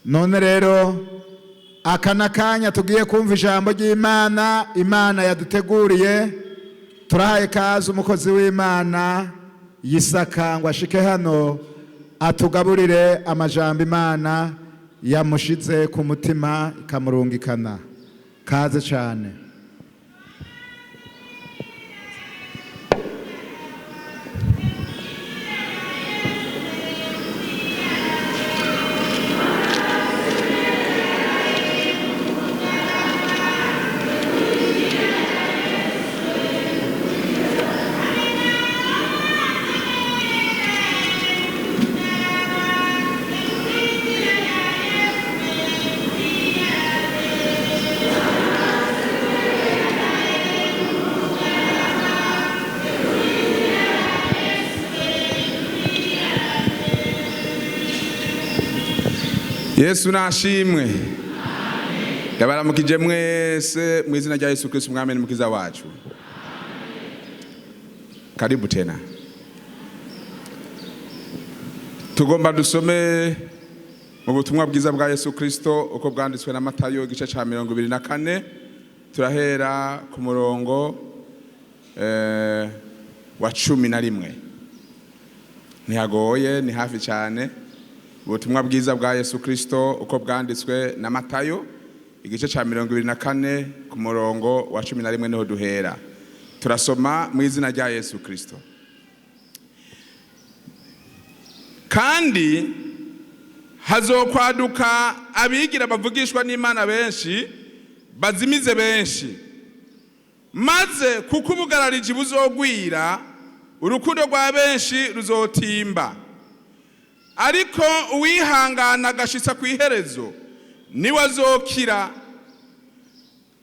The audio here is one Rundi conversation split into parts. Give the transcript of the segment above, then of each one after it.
none rero aka n'akanya tugiye kumva ijambo ry'Imana Imana yaduteguriye. Turahaye kazi umukozi w'Imana Yisaka ngo ashike hano atugaburire amajambo Imana yamushize ku mutima ikamurungikana. Kaze cyane. Yesu nashimwe. Yabaramukije mwese mu izina rya Yesu Kristo umwami n'umukiza wacu. Karibu tena. Tugomba dusome mu butumwa bwiza bwa Yesu Kristo uko bwanditswe na Matayo igice ca 24. Turahera ku murongo wa 11. Ntihagoye, ni hafi cyane. Ubutumwa bwiza bwa Yesu Kristo uko bwanditswe na Matayo igice ca 24 ku murongo wa 11 niho duhera. Turasoma mu izina rya Yesu Kristo. Kandi hazokwaduka abigira bavugishwa n'Imana benshi bazimize benshi, maze kuko ubugarariji buzogwira urukundo rwa benshi ruzotimba. Ariko uwihangana agashitsa ku iherezo niwe azokira.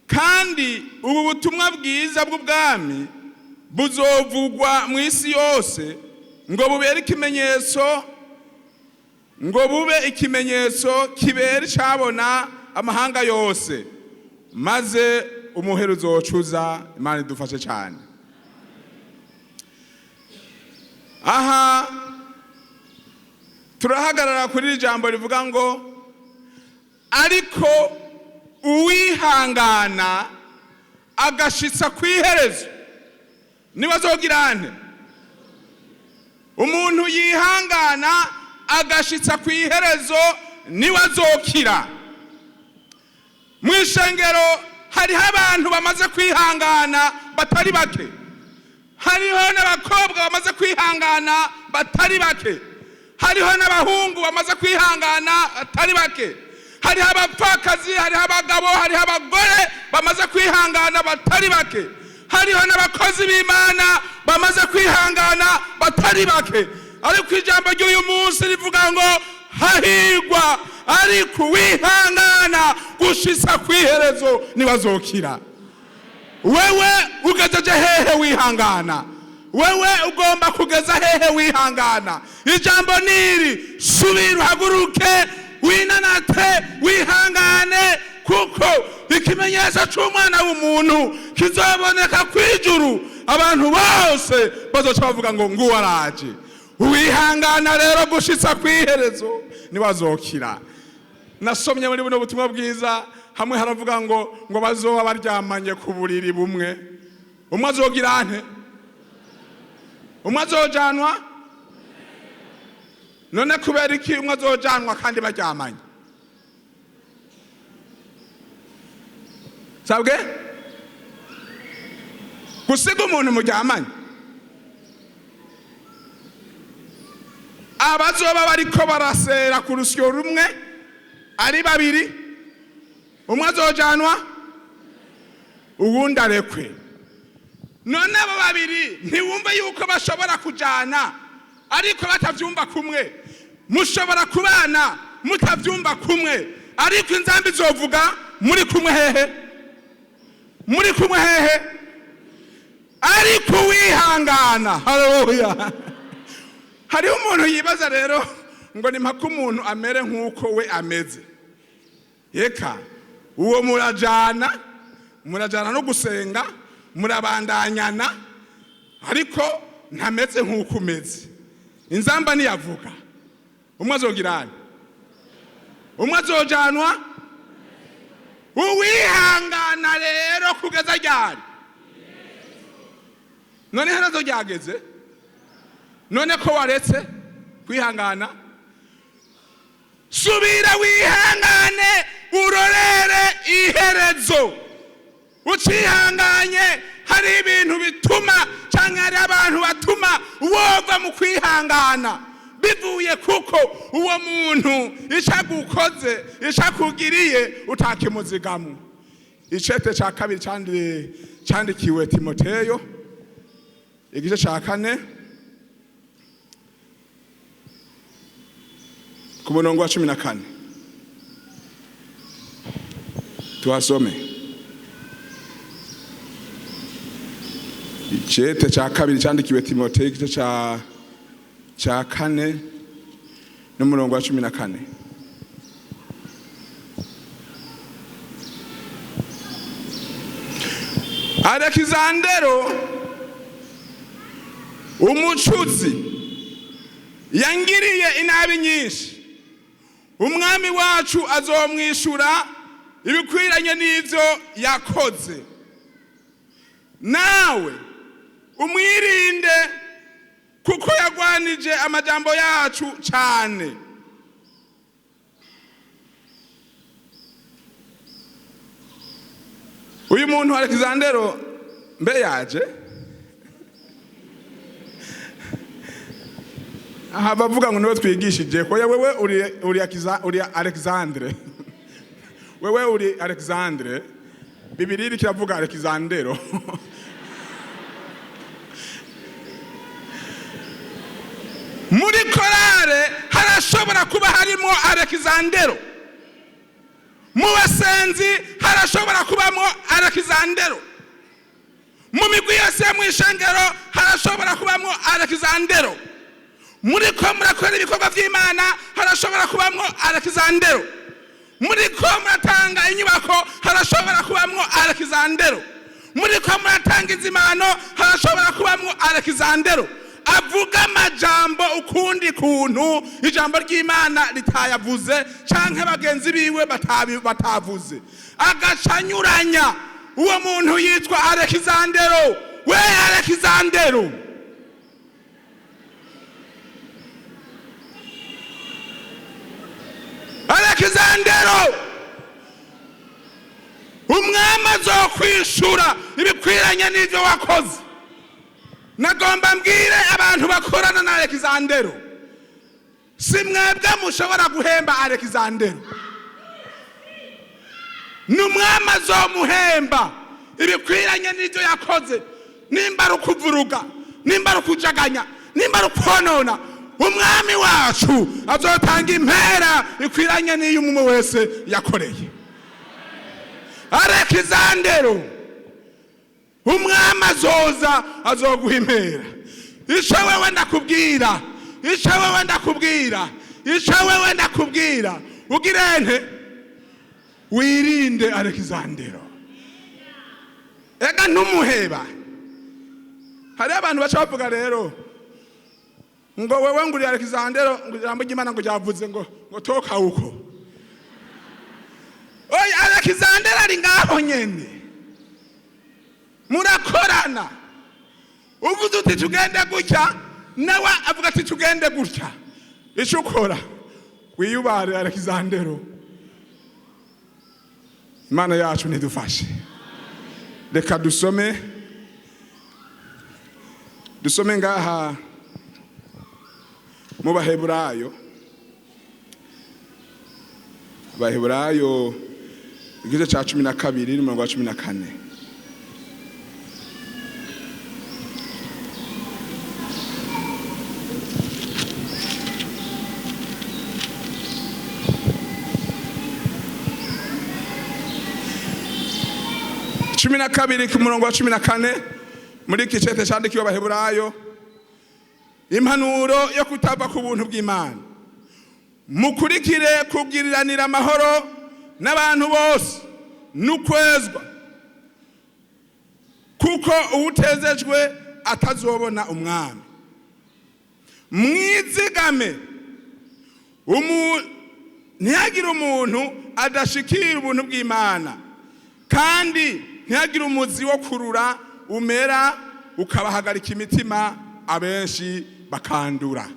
Kandi ubu butumwa bwiza bw'ubwami buzovugwa mu isi yose ngo bube ikimenyetso kibera icabona amahanga yose, maze umuhero uzocuza. Imana idufashe cyane. Aha turahagarara kuri iri jambo rivuga ngo ariko uwihangana agashitsa ku iherezo niwe azogira nte. Umuntu yihangana agashitsa ku iherezo niwe azokira. Mu ishengero hariho abantu bamaze kwihangana batari bake. Hariho n'abakobwa bamaze kwihangana batari bake. Hariho n'abahungu bamaze kwihangana atari bake. Hariho abapfakazi, hariho abagabo, hariho abagore bamaze kwihangana batari bake. Hariho n'abakozi b'Imana bamaze kwihangana batari bake. Ariko ijambo ry'uyu munsi rivuga ngo hahirwa ariko wihangana gushitsa ku iherezo niwe azokira. Wewe ugejeje hehe wihangana? Wewe ugomba kugeza hehe wihangana? Ijambo niri subira uhaguruke winanate wihangane, kuko ikimenyetso cy'umwana w'umuntu kizoboneka kwijuru. Abantu bose bazoca bavuga ngo nguwo araje. Uwihangana rero gushitsa ku iherezo niwe azokira. Nasomye muri buno butumwa bwiza hamwe haravuga ngo bazoba baryamanye ku buriri bumwe. Umwe azogira nte? Umwe azojanwa? None kubera iki umwe azojanwa kandi baryamanye? Sabwe? Gusiga umuntu muryamanye. Abazoba bariko barasera ku rusyo rumwe ari babiri, umwe azojanwa uwundi arekwe. None abo babiri ntiwumve yuko bashobora kujana ariko batavyumva kumwe? Mushobora kubana mutavyumva kumwe ariko inzambi zovuga muri kumwe hehe? Muri kumwe hehe? Ariko wihangana. Haleluya. Hari umuntu yibaza rero ngo ni mpaka umuntu amere nk'uko we ameze. Yeka uwo murajana no gusenga, murabandanyana, ariko ntameze nk'uko umeze. Inzamba niyavuga umwe azogirana. umwe azojanwa. Uwihangana rero kugeza ryari? None harazo ryageze? None ko waretse kwihangana? Subira wihangane urorere iherezo. Ucihanganye hari ibintu bituma canke hari abantu batuma wova mu kwihangana bivuye kuko uwo muntu icagukoze icakugiriye utakimuzigamwe. Icete ca kabiri candikiwe Timoteyo igice ca 4 ku murongo wa 14 tuhasome. Icete ca kabiri candikiwe Timoteyo igice ca 4 n'umurongo wa 14. Alexandero umucuzi yangiriye inabi nyinshi, umwami wacu azomwishura ibikwiranye n'ivyo yakoze. Nawe umwirinde kuko yagwanije amajambo yacu cyane. Uyu muntu Alexandero mbe yaje aha bavuga ngo niwe twigishije ko wewe uri Alexandre wewe uri Alexandre, Bibiliya kiravuga Alexandero. Muri korale harashobora kuba harimo Alexandero, mu basenzi harashobora kubamo Alexandero, mu migwi yose mu ishengero harashobora kubamo Alexandero, muri ko murakora ibikorwa by'Imana harashobora kubamo Alexandero, muri ko muratanga inyubako harashobora kubamo Alexandero, muri ko muratanga izimano harashobora kubamo Alexandero. Avuga amajambo ukundi kuntu ijambo ry'Imana ritayavuze canke bagenzi biwe batavuze, agacanyuranya. Uwo muntu yitwa Alexandero. We Alexandero, Alexandero, umwami azokwishura ibikwiranye n'ivyo wakoze. Nagomba mbwire abantu bakorana na Alexandero, si mwebwe mushobora guhemba Alexandero, n'umwami azomuhemba ibikwiranye n'ivyo yakoze. Nimba ari ukuvuruga, nimba ari ukujaganya, nimba ari ukonona, umwami wacu azotanga impera ikwiranye n'iyo umwe wese yakoreye. Alexandero, umwami azoza azoguha impera. Ico wewe ndakubwira, ico wewe ndakubwira, ico wewe ndakubwira, ugirente wirinde Alexandero. Ega ntumuheba. Hari abantu baca bavuga rero ngo wewe nguri Alexandero, ngo ijambo ry'Imana ngo ryavuze ngo toka uko. Oya, Alexandero ari ngaho nyene, murakorana. Uvuze uti tugende gutya, nawe avuga ati tugende gutya. Ico ukora wiyubare Alexandero. Imana yacu nidufashe. Reka dusome ngaha mu Baheburayo igice ca 12 n'umurongo wa 14. Cumi na kabiri ku murongo wa 14 muri iki cete candikiwe Abaheburayo. Impanuro yo kutava ku buntu bw'Imana. Mukurikire kubwiriranira amahoro n'abantu bose n'ukwezwa, kuko uwutezejwe atazobona umwami. Mwizigame ntihagire umuntu adashikira ubuntu bw'Imana, kandi ntihagire umuzi wo kurura umera ukabahagarika imitima, abenshi bakandura.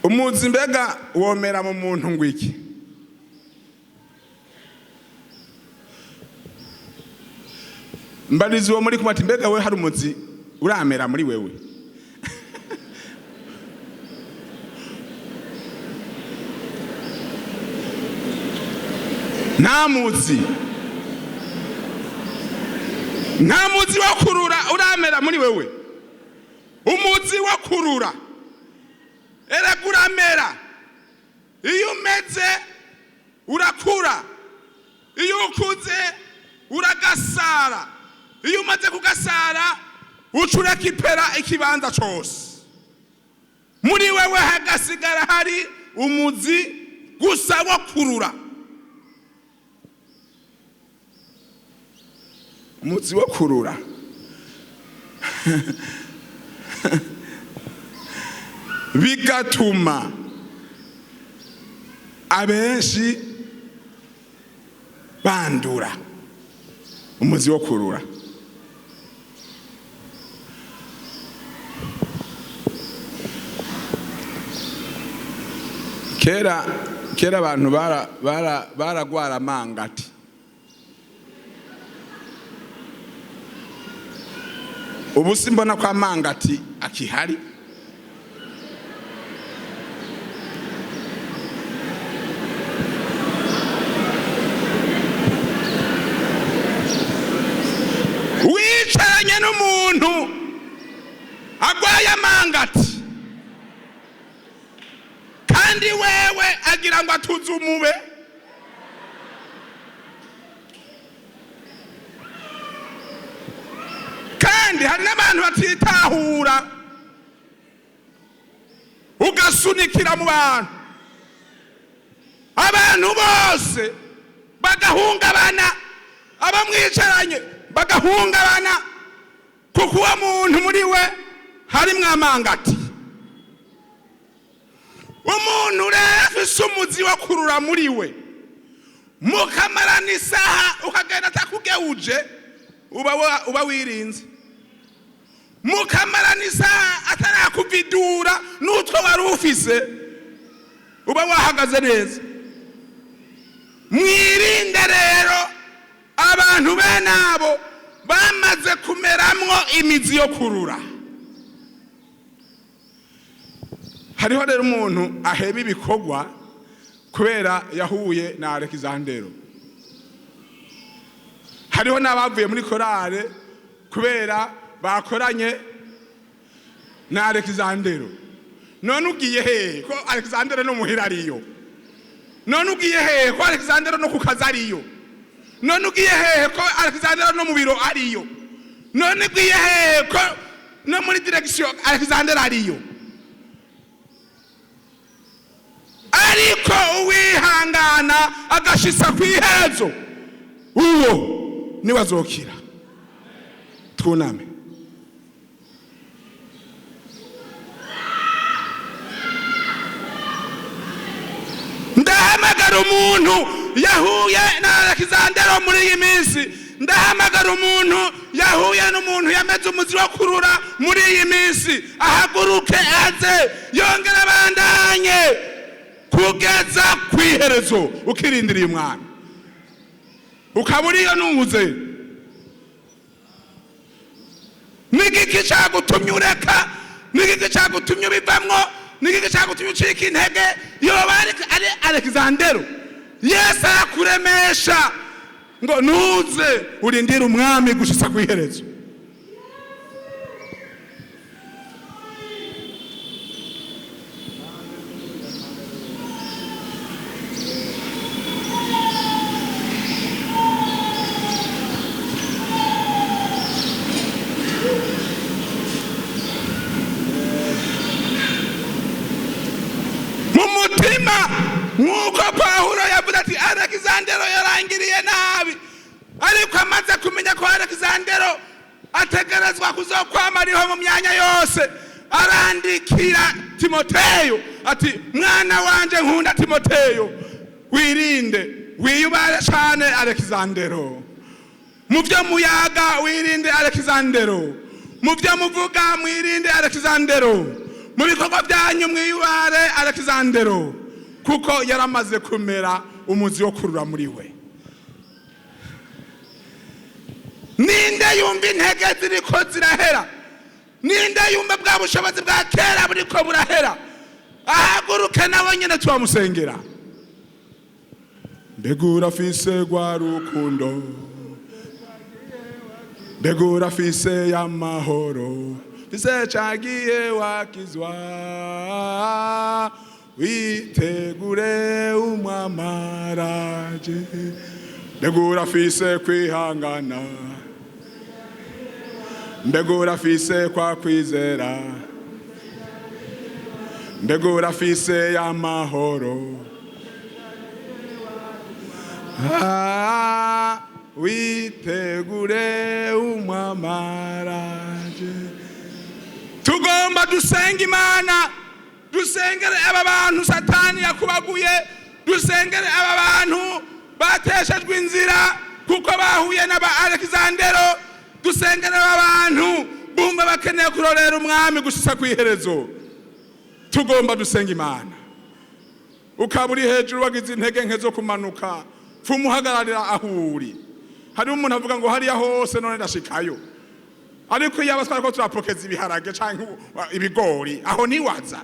Umuzi mbega womera mu muntu ngwiki? Mbarizi uwo muri kumati, mbega we hari umuzi uramera muri wewe? nta muzi wo kurura uramera muri wewe. Umuzi wo kurura erega uramera iyo umeze urakura, iyo ukuze uragasara, iyo umaze kugasara ucura kipera ikibanza cyose. Muri wewe hagasigara hari umuzi gusa wo kurura. Umuzi wo kurura bigatuma abenshi bandura. Umuzi wo kurura kera abantu baragwara amangati. Ubu simbona kwa mangati akihari. Wicaranye n'umuntu agwaye amangati kandi wewe agira ngo atuze umube, kandi hari n'abantu batitahura ugasunikira mu bantu, abantu bose bagahungabana, abamwicaranye bagahungabana, kuko uwo muntu muri we harimwo amangati. Umuntu rero afise umuzi wo kurura muri we, mukamarana isaha ukagenda atakugeuje, uba wirinze. Mukamarana isaha atarakuvidura n'utwo wari ufise, uba wahagaze neza. Mwirinde rero abantu bene abo bamaze kumeramwo imizi yo kurura. Hariho rero umuntu aheba ibikorwa kubera yahuye na Alexandero. Hariho n'abavuye muri korale kubera bakoranye na Alexandero. None ugiye hehe ko Alexandero no muhira ariyo? None ugiye hehe ko Alexandero no kukaza ariyo? None ugiye hehe ko Alexandero no mu biro ariyo? None ugiye hehe ko no muri direction Alexandero ariyo? Ariko uwihangana agashisa kwihezo, uwo ni wazokira. Twuname. Ndahamagara umuntu yahuye na Alexandero muri iyi minsi. Ndahamagara umuntu yahuye n'umuntu yameze umuzi wo kurura muri iyi minsi. Ahaguruke aze yongera bandanye kugeza kwiherezo, ukirindiriye umwana ukaburiyo nuze. Nigiki cyagutumye ureka? Nigiki cyagutumye bivamwo? Nigiki cyagutumye ucika intege? Yoba ari Alexandero. Yesu arakuremesha ngo nuze urindire umwami gushitsa kwiherezo. Nk'uko Pawulo yavuze ati Alexandero yarangiriye nabi, ariko amaze kumenya ko Alexandero ategerezwa kuzokwama ariho mu myanya yose. Arandikira Timoteyo ati mwana wanje nkunda Timoteyo, wirinde wiyubare cyane Alexandero, mu byo muyaga wirinde Alexandero, mu byo muvuga mwirinde Alexandero, mu bikorwa byanyu mwiyubare Alexandero, kuko yaramaze kumera umuzi wo kurura muri we. Ninde yumva intege ziriko zirahera? Ninde yumva bwa bushobozi bwa kera buriko burahera? Ahaguruke nawe nyene twamusengera. Mbega urafise rwa rukundo, mbega urafise y'amahoro, ise cagiye wakizwa, witegure umwamaraje. Mbega urafise kwihangana, mbega urafise kwa kwizera, mbega urafise y'amahoro, witegure umwamaraje. Tugomba dusenga Imana, dusengere aba bantu Satani yakubaguye, dusengere aba bantu bateshejwe inzira kuko bahuye n'aba Alexandero, dusengere aba bantu bumva bakeneye kurorera umwami gushitsa kwiherezo. Tugomba dusenga Imana. Ukaburi hejuru wagize intege nke zo kumanuka, fumuhagararira ahuri. Hari umuntu avuga ngo hariya hose none ndashikayo, ariko yaba twari ko turapokeza ibiharage canke ibigori, aho niwaza.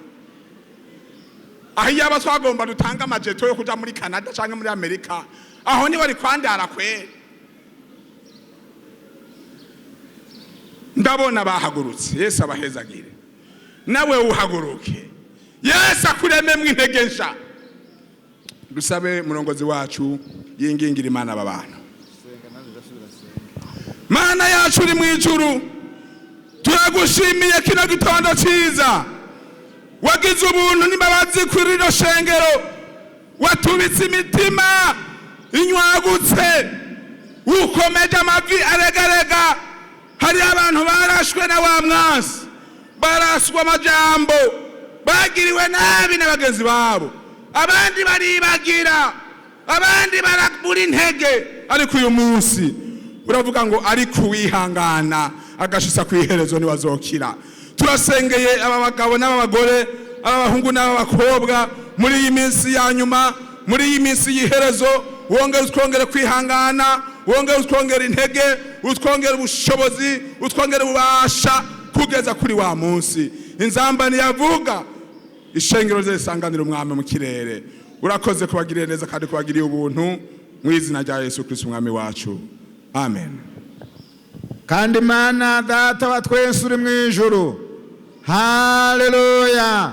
Aho yaba twagomba dutanga amajeto yo kuja muri Canada canke muri Amerika, aho ni wari kwandara kwe. Ndabona bahagurutse. Yesu abahezagire, nawe uhaguruke. Yesu akurememwe intege nsha. Dusabe murongozi wacu yingingira Imana aba bantu. Mana yacu uri mwijuru, turagushimiye kino gitondo ciza, wagize ubuntu n'imbabazi kuri rino shengero, watubitse imitima inywagutse, ukomeje amavi aregarega. Hari abantu barashwe na wa mwansi, baraswa amajambo, bagiriwe nabi n'abagenzi babo, abandi baribagira, abandi barabura intege. Ariko uyu munsi uravuga ngo ariko wihangana agashitsa kwiherezo niwazokira. Turasengeye aba bagabo n'aba bagore, aba bahungu n'aba bakobwa muri iyi minsi ya nyuma, muri iyi minsi yiherezo, wongere utwongere kwihangana, wongere utwongere intege, utwongere ubushobozi, utwongere ububasha kugeza kuri wa munsi inzamba niyavuga ishengero risanganira umwami mu kirere. Urakoze kubagirira neza kandi kubagiriye ubuntu mu izina rya Yesu Kristo umwami wacu, amen. Kandi Mana Data wa twese uri mwijuru, haleluya,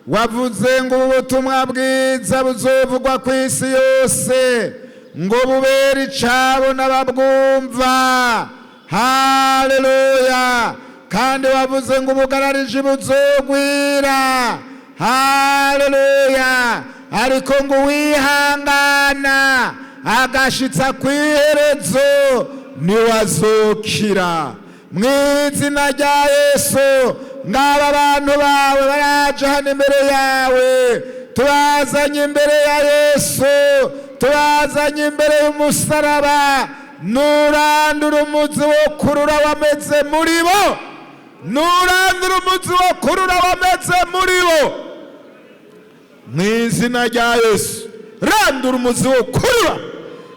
wavuze ngo ubutumwa bwiza buzovugwa ku isi yose, ngo bubere icabo n'ababwumva, haleluya. Kandi wavuze ngo ubugarariji buzogwira, haleluya. Ariko ngo wihangana agashitsa kwiherezo niwazokira. Mw'izina rya Yesu, ngaba abantu bawe baraje hano imbere yawe, tubazanye imbere ya Yesu, tubazanye imbere y'umusaraba. Nurandura umuzi wo kurura wameze muri bo, nurandura umuzi wo kurura wameze muri bo. Mw'izina rya Yesu, randura umuzi wo kurura,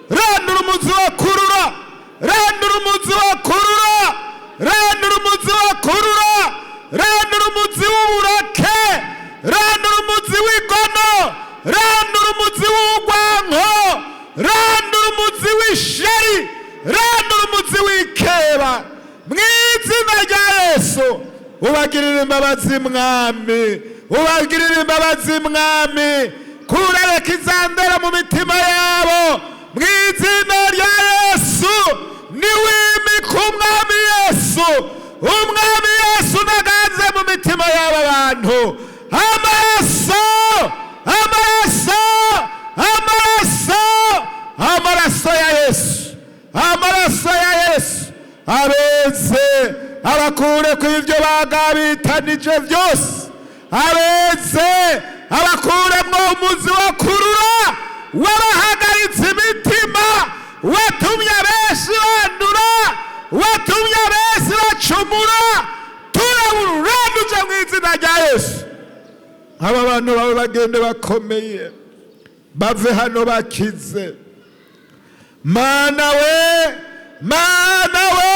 randura umuzi wo kurura, randura umuzi wo kurura, randura umuzi wo kurura, randura umuzi w'uburake, randura umuzi w'igono, randura umuzi w'urwanko, randura umuzi w'ishari, randura umuzi w'ikeba. Mw'izina rya Yesu, ubagirire imbabazi mwami, ubagirire imbabazi mwami, kura Alexandera mu mitima yabo. Mw'izina rya Yesu, niwimika umwami Yesu, umwami Yesu nagaze mu mitima y'aba bantu. Amaraso, amaraso, amaraso, amaraso ya Yesu, amaraso ya Yesu abeze abakure ku ibyo bagabitanije byose, abeze abakuremwo umuzi wo kurura, wabahagaritse imitima, watumye benshi bandura, watumye benshi bacumura, turaburanduje mu izina rya Yesu. Aba bantu bawe bagende bakomeye, bave hano bakize. Mana we, Mana we,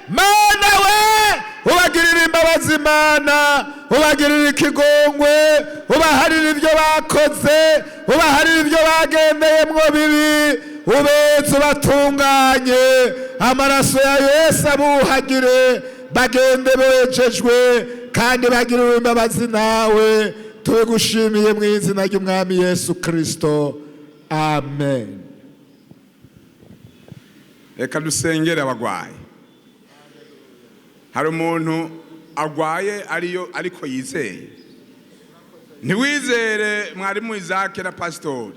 Mana we, ubagirira imbabazi Mana, ubagirira ikigongwe, ubaharira ibyo bakoze, ubaharira ibyo bagendeyemwo bibi, ubeze ubatunganye, amaraso ya Yesu abuhagire, bagende bejejwe kandi bagirira imbabazi nawe. Tugushimiye mu izina ry'Umwami Yesu Kristo, amen. Reka dusengere abagwaye. Hari umuntu agwaye ariko yizeye. Ntiwizere mwarimu Isaac na pastori,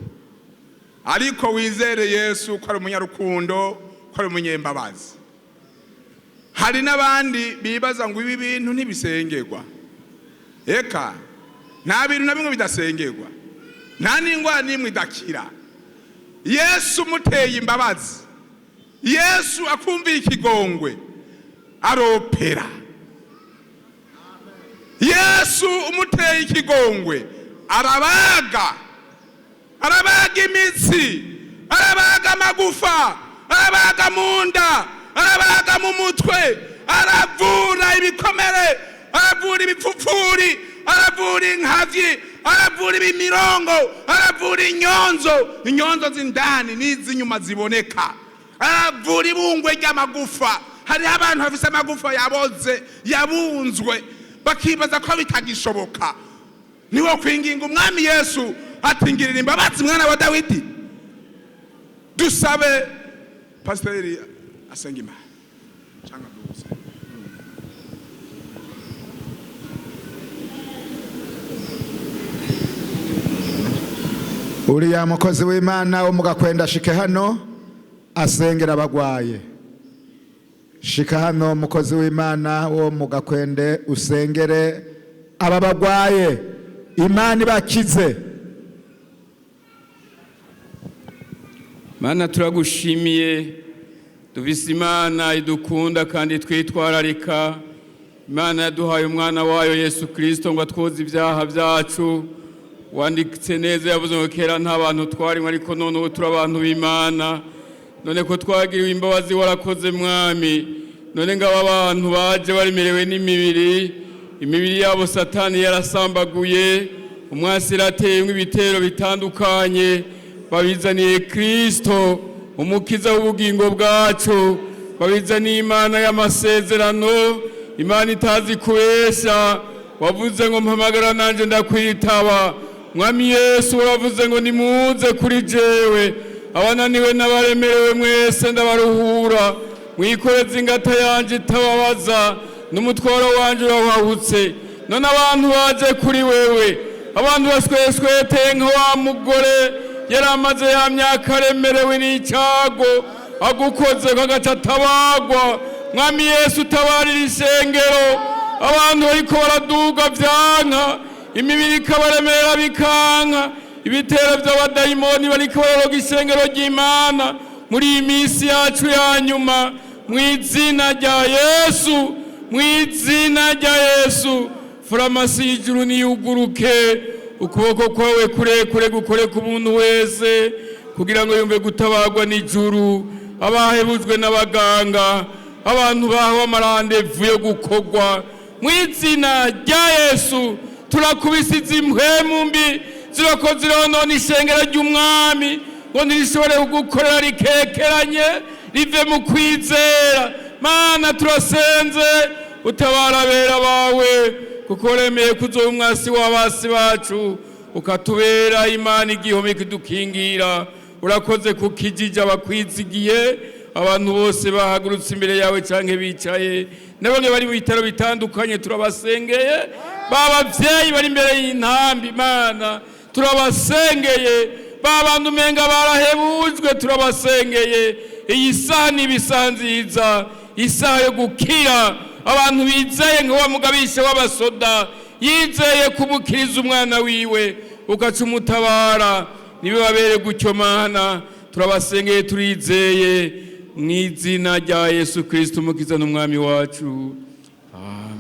ariko wizere Yesu ko ari umunyarukundo, ko ari umunyembabazi. Hari n'abandi bibaza ngo ibi bintu ntibisengerwa. Eka nta bintu na bimwe bidasengerwa, nta n'ingwara n'imwe idakira. Yesu muteye imbabazi, Yesu akumvira ikigongwe, aropera. Yesu umuteye ikigongwe, arabaga imitsi, arabaga amagufa, arabaga mu nda, arabaga mu mutwe, aravura ibikomere, aravura ibipfupfuri, aravura inkavyi, aravura ibimirongo, aravura inyonzo z'indani n'iz'inyuma ziboneka, aravura ibungwe ry'amagufa. Hariho abantu bafise amagufa yaboze, yabunzwe, bakibaza ko bitagishoboka. Niwo kwinginga Umwami Yesu ati ngirira imbabazi mwana wa Dawidi. Dusabe pasiteri asenga Imana. Uriya mukozi w'Imana wo mugakwenda shike hano asengera abagwaye. Shika hano mukozi w'Imana wo mugakwende usengere aba bagwaye, Imana ibakize. Mana turagushimiye, dufise Imana idukunda kandi twitwararika. Imana yaduhaye umwana wayo Yesu Kristo ngo atwoze ibyaha byacu. Wanditse neza yavuze ngo kera nta bantu twarimwe, ariko none ubu turi abantu b'Imana. None ko twagiriwe imbabazi warakoze Mwami. None ngaba abantu baje barimerewe imibiri yabo Satani yarasambaguye, umwasi irateyemwo ibitero bitandukanye, babizaniye Kristo umukiza w'ubugingo bwacu, babizaniye Imana y'amasezerano, Imana itazi kubesha. Wavuze ngo mpamagara nanje ndakwitaba. Mwami Yesu uravuze ngo nimuze kuri jewe, abananiwe n'abaremerewe mwese ndabaruhura. Mwikoreze ingata yanje itababaza, n'umutwaro wanje urawahutse. None abantu baje kuri wewe, abantu baswesweteye nka wa mugore yaramaze ya myaka aremerewe n'icago, agukoze kagaca atabagwa. Mwami Yesu utabarira isengero, abantu bariko baraduga vyanka, imibiri ikabaremera bikanka, ibitero by'abadayimoni bariko bararoga isengero ry'Imana muri iyi minsi yacu ya nyuma. Mw'izina rya Yesu, mw'izina rya Yesu, farumasi y'ijuru niyuguruke, ukuboko kwawe kurekure gukore ku muntu wese, kugira ngo yumve gutabagwa n'ijuru. Abahebujwe n'abaganga, abantu bahawe amarandevu yo gukogwa, mw'izina rya Yesu turakubisiza impwemu mbi zirako zironona ishengero ry'Umwami, ngo ntirishobore kugukorera rikekeranye, rive mu kwizera. Mana turasenze, utabara abera bawe, kuko remeye kuzoba umwasi w'abasi bacu, ukatubera Imana igihome kidukingira. Urakoze kukijija bakwizigiye, abantu bose bahagurutse imbere yawe canke bicaye, nabone bari mu bitaro bitandukanye turabasengeye. Babavyeyi bari imbere y'intambi Imana turabasengeye, babantu umenga barahebujwe turabasengeye. Iyi saha ni ibisaha nziza, isaha yo gukira abantu bizeye nka wa mugabisha w'abasoda yizeye kubukiriza umwana wiwe ugaca umutabara. Nibibabere gutyo Mana, turabasengeye turizeye mu izina rya Yesu Kristo umukiza n'umwami wacu. Amen.